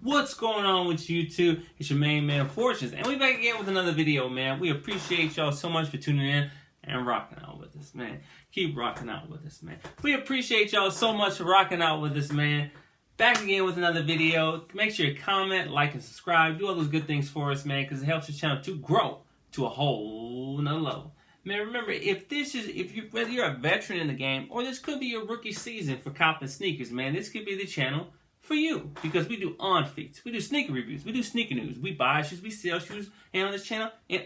What's going on with YouTube? It's your main man, Fortunes, and we back again with another video, man. We appreciate y'all so much for tuning in and rocking out with us, man. Keep rocking out with us, man. We appreciate y'all so much for rocking out with us, man. Back again with another video. Make sure you comment, like, and subscribe. Do all those good things for us, man, because it helps the channel to grow to a whole nother level. Man, remember, whether you're a veteran in the game or this could be your rookie season for copping sneakers, man, this could be the channel for you, because we do on-feeds, we do sneaker reviews, we do sneaker news, we buy shoes, we sell shoes, and on this channel, and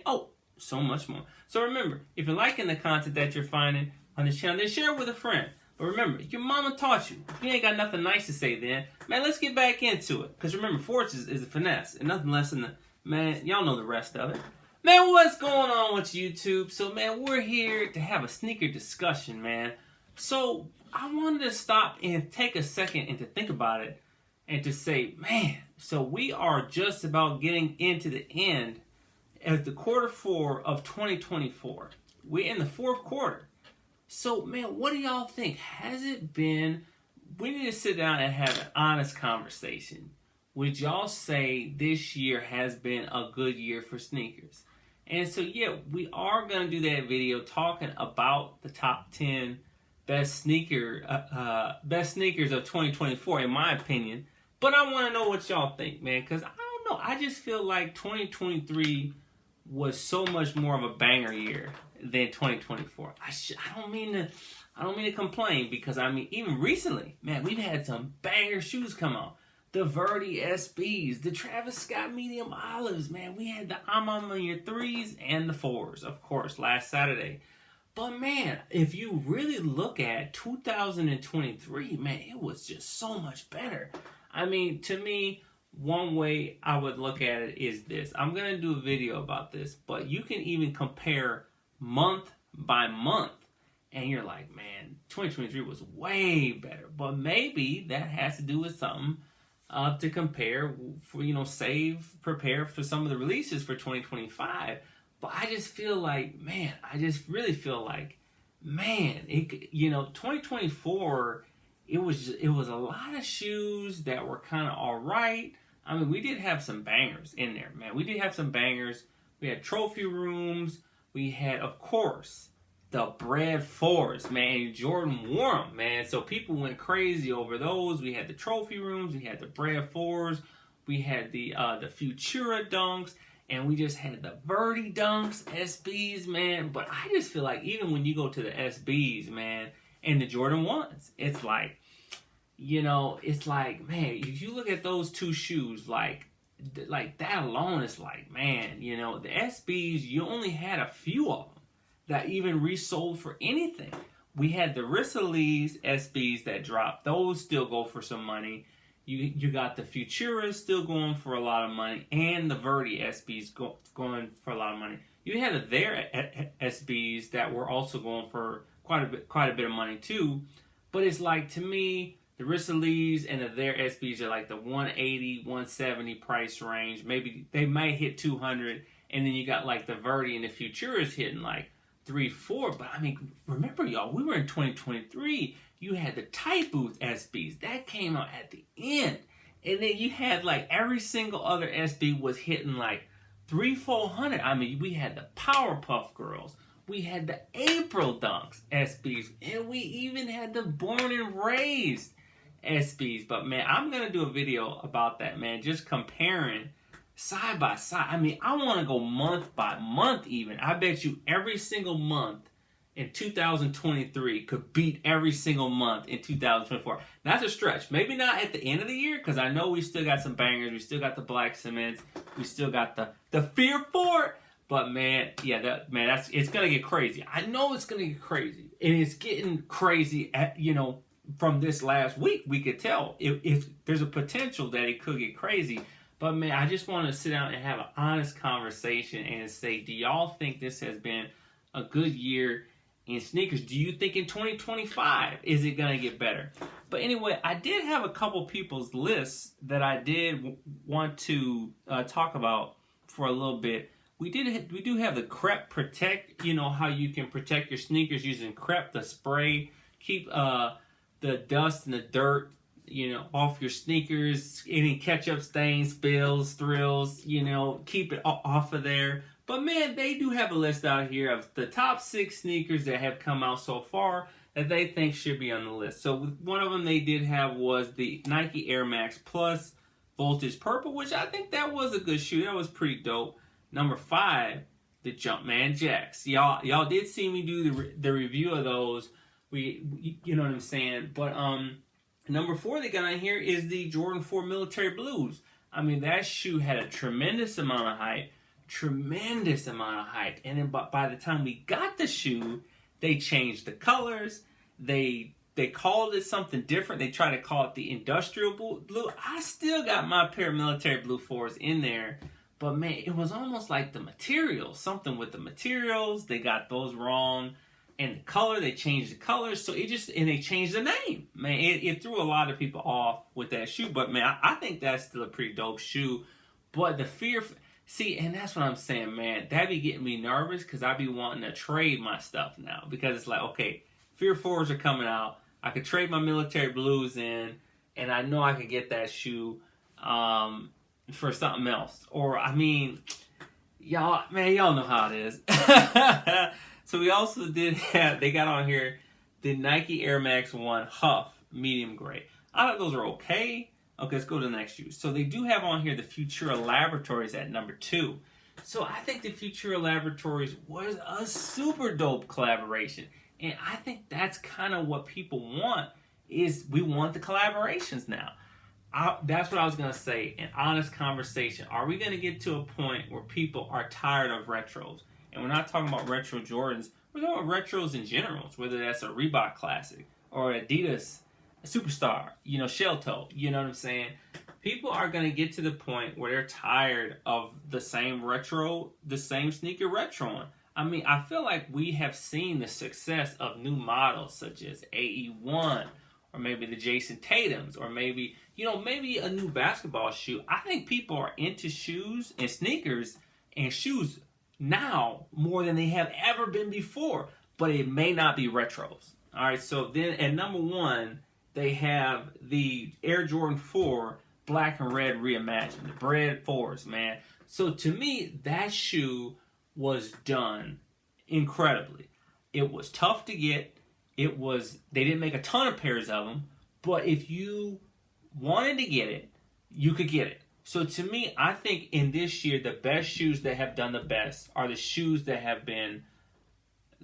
so much more. So remember, if you're liking the content that you're finding on this channel, then share it with a friend. But remember, your mama taught you. If you ain't got nothing nice to say then, man, let's get back into it. Because remember, Fortunes is a finesse, and nothing less than man, y'all know the rest of it. Man, what's going on with YouTube? So, man, we're here to have a sneaker discussion, man. So, I wanted to stop and take a second and to think about it and to say, man, so we are just about getting into the end of the quarter 4 of 2024. We're in the 4th quarter. So, man, what do y'all think? Has it been... We need to sit down and have an honest conversation. Would y'all say this year has been a good year for sneakers? And so, yeah, we are going to do that video talking about the top 10 best sneakers of 2024, in my opinion. But I want to know what y'all think, man, because I don't know. I just feel like 2023 was so much more of a banger year than 2024. I don't mean to complain, because I mean, even recently, man, we've had some banger shoes come out. The Verdi SBs, the Travis Scott medium olives, man. We had the I'm on your 3s and the 4s, of course, last Saturday. But man, if you really look at 2023, man, it was just so much better. I mean, to me, one way I would look at it is this. I'm going to do a video about this, but you can even compare month by month. And you're like, man, 2023 was way better. But maybe that has to do with something to compare for, prepare for some of the releases for 2025. But I just feel like, man, 2024, it was a lot of shoes that were kind of all right. I mean, we did have some bangers in there, man. We did have some bangers. We had trophy rooms. We had, of course, the Bread 4s, man. Jordan wore them, man. So people went crazy over those. We had the trophy rooms. We had the Bread 4s. We had the Futura dunks. And we just had the Verdi dunks, SBs, man. But I just feel like even when you go to the SBs, man, and the Jordan 1s, it's like, man, if you look at those two shoes, like that alone is like, man, the SBs, you only had a few of them that even resold for anything. We had the Rissalese SBs that dropped. Those still go for some money. You got the Futuras still going for a lot of money, and the Verdi SBs going for a lot of money. You had their SBs that were also going for quite a bit of money too. But it's like, to me, the Rissalese and their SBs are like the 180, 170 price range. Maybe they might hit 200, and then you got like the Verdi and the Futuras hitting like 3-4. But I mean, remember, y'all, we were in 2023. You had the Tight Booth SBs that came out at the end, and then you had like every single other SB was hitting like 300-400. I mean, we had the Powerpuff Girls, we had the April Dunks SBs, and we even had the Born and Raised SBs. But man, I'm gonna do a video about that, man, just comparing side by side. I mean, I want to go month by month even. I bet you every single month in 2023 could beat every single month in 2024. That's a stretch. Maybe not at the end of the year, because I know we still got some bangers. We still got the Black Cements. We still got the Fear 4. But man, yeah, it's gonna get crazy. I know it's gonna get crazy, and it's getting crazy. From this last week, we could tell if there's a potential that it could get crazy. But man, I just want to sit down and have an honest conversation and say, do y'all think this has been a good year in sneakers? Do you think in 2025 is it gonna get better? But anyway, I did have a couple people's lists that I did want to talk about for a little bit. We do have the Crep Protect. You know how you can protect your sneakers using Crep, the spray, keep the dust and the dirt off your sneakers, any ketchup stains, spills, thrills, keep it off of there. But man, they do have a list out here of the top 6 sneakers that have come out so far that they think should be on the list. So one of them they did have was the Nike Air Max Plus Voltage Purple, which I think that was a good shoe. That was pretty dope. Number 5, the Jumpman Jacks. Y'all did see me do the review of those. You know what I'm saying? But number 4 they got on here is the Jordan 4 Military Blues. I mean, that shoe had a tremendous amount of hype. And then by the time we got the shoe, they changed the colors. They called it something different. They tried to call it the industrial blue. I still got my pair of Military Blue 4s in there. But man, it was almost like the materials. Something with the materials. They got those wrong. And the color, they changed the color. So and they changed the name. Man, it threw a lot of people off with that shoe. But man, I think that's still a pretty dope shoe. But the fear... See, and that's what I'm saying, man. That be getting me nervous because I be wanting to trade my stuff now. Because it's like, okay, Fear 4s are coming out. I could trade my Military Blues in, and I know I could get that shoe for something else. Or, I mean, y'all know how it is. So we also did have, they got on here, the Nike Air Max 1 Huff medium gray. I thought those are okay. Okay, let's go to the next shoe. So they do have on here the Futura Laboratories at number 2. So I think the Futura Laboratories was a super dope collaboration. And I think that's kind of what people want, is we want the collaborations now. That's what I was going to say, an honest conversation. Are we going to get to a point where people are tired of retros? And we're not talking about retro Jordans. We're talking about retros in general, whether that's a Reebok Classic or Adidas Superstar, shell toe, you know what I'm saying? People are going to get to the point where they're tired of the same sneaker retroing. I mean, I feel like we have seen the success of new models such as AE1 or maybe the Jason Tatums or maybe a new basketball shoe. I think people are into shoes and sneakers and shoes now more than they have ever been before, but it may not be retros. All right, so then at number 1, they have the Air Jordan 4 Black and Red Reimagined, the Bread 4s, man. So to me, that shoe was done incredibly. It was tough to get. They didn't make a ton of pairs of them, but if you wanted to get it, you could get it. So to me, I think in this year, the best shoes that have done the best are the shoes that have been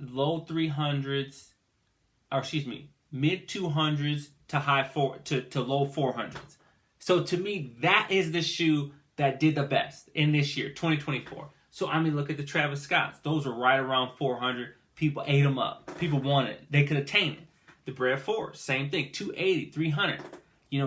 low 300s, or mid 200s to low 400s. So to me, that is the shoe that did the best in this year, 2024. So I mean, look at the Travis Scotts. Those are right around 400. People ate them up. People wanted it. They could attain it. The Bread 4, same thing, 280, 300.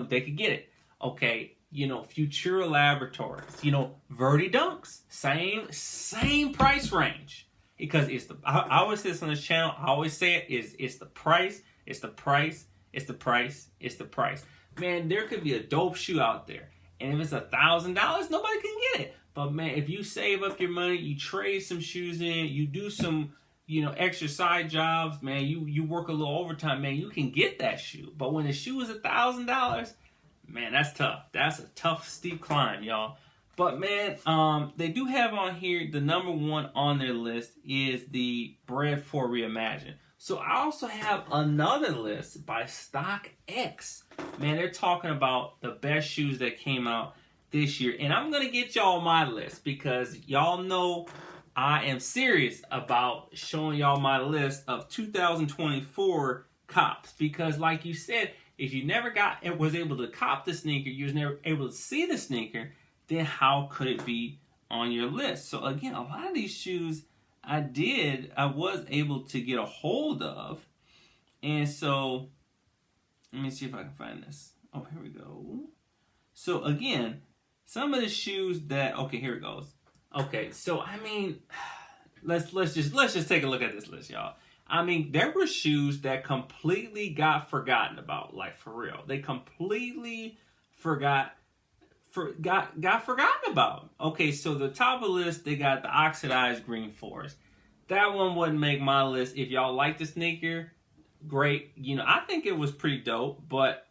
They could get it. Okay, Futura Laboratories. Verdi Dunks, same price range. Because I always say this on this channel. I always say it's the price. It's the price. It's the price. It's the price. Man, there could be a dope shoe out there. And if it's $1,000, nobody can get it. But man, if you save up your money, you trade some shoes in, you do some, extra side jobs, man, you work a little overtime, man, you can get that shoe. But when the shoe is $1,000, man, that's tough. That's a tough, steep climb, y'all. But man, they do have on here, the number 1 on their list is the Bread 4 Reimagined. So I also have another list by StockX. Man, they're talking about the best shoes that came out this year. And I'm going to get y'all my list because y'all know I am serious about showing y'all my list of 2024 cops. Because like you said, if you never was able to cop the sneaker, you was never able to see the sneaker, then how could it be on your list? So again, a lot of these shoes I was able to get a hold of. And so, let me see if I can find this. Oh, here we go. So again, some of the shoes okay, here it goes. Okay, so I mean, let's just take a look at this list, y'all. I mean, there were shoes that completely got forgotten about, like for real. They completely got forgotten about. Okay, so the top of the list, they got the oxidized green 4s. That one wouldn't make my list. If y'all like the sneaker, great. I think it was pretty dope, but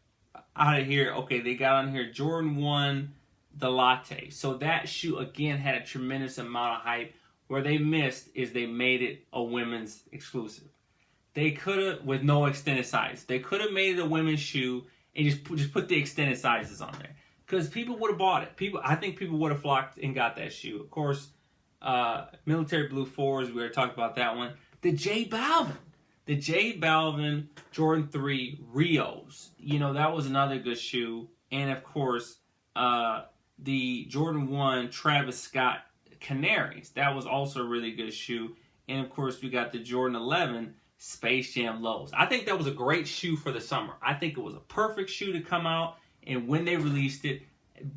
out of here. Okay, they got on here Jordan 1, the Latte. So that shoe, again, had a tremendous amount of hype. Where they missed is they made it a women's exclusive. They could have, with no extended size, they could have made it a women's shoe and just put the extended sizes on there. Because people would have bought it. I think people would have flocked and got that shoe. Of course, Military Blue 4s, we already talked about that one. The J Balvin Jordan 3 Rios. You know, that was another good shoe. And of course, the Jordan 1 Travis Scott Canaries. That was also a really good shoe. And of course, we got the Jordan 11 Space Jam Lows. I think that was a great shoe for the summer. I think it was a perfect shoe to come out. And when they released it,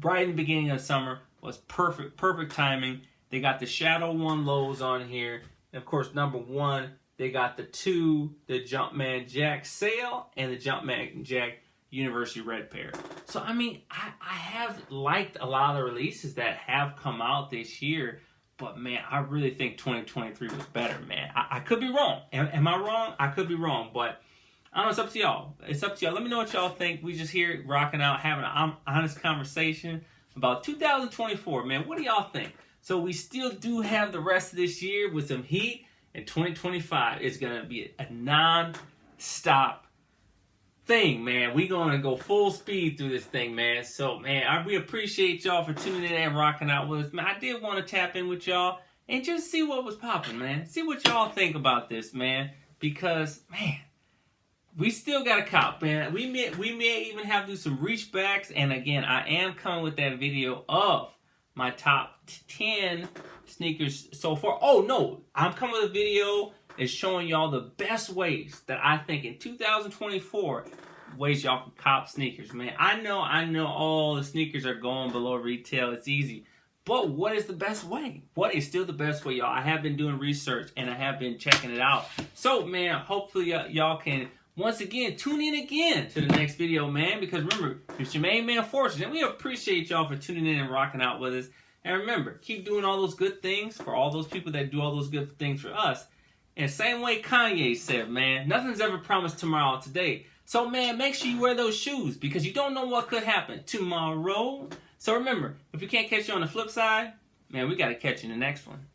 right in the beginning of the summer, was perfect timing. They got the Shadow 1 Lows on here. And of course, number 1, they got the Jumpman Jack Sail and the Jumpman Jack University Red pair. So, I mean, I have liked a lot of the releases that have come out this year, but, man, I really think 2023 was better, man. I could be wrong. Am I wrong? I could be wrong, but I don't know. It's up to y'all. It's up to y'all. Let me know what y'all think. We just here rocking out, having an honest conversation about 2024, man. What do y'all think? So we still do have the rest of this year with some heat, and 2025 is going to be a non-stop thing, man. We going to go full speed through this thing, man. So, man, we appreciate y'all for tuning in and rocking out with us. Man, I did want to tap in with y'all and just see what was popping, man. See what y'all think about this, man. Because, man, we still got a cop, man. We may even have to do some reach backs. And again, I am coming with that video of my top 10 sneakers so far. Oh, no. I'm coming with a video is showing y'all the best ways that I think in 2024 ways y'all can cop sneakers, man. I know all the sneakers are going below retail. It's easy. But what is the best way? What is still the best way, y'all? I have been doing research and I have been checking it out. So, man, hopefully y'all can once again tune in again to the next video, man. Because remember, it's your main man Fortune, and we appreciate y'all for tuning in and rocking out with us. And remember, keep doing all those good things for all those people that do all those good things for us. And same way Kanye said, man, nothing's ever promised tomorrow today. So, man, make sure you wear those shoes because you don't know what could happen tomorrow. So remember, if we can't catch you on the flip side, man, we got to catch you in the next one.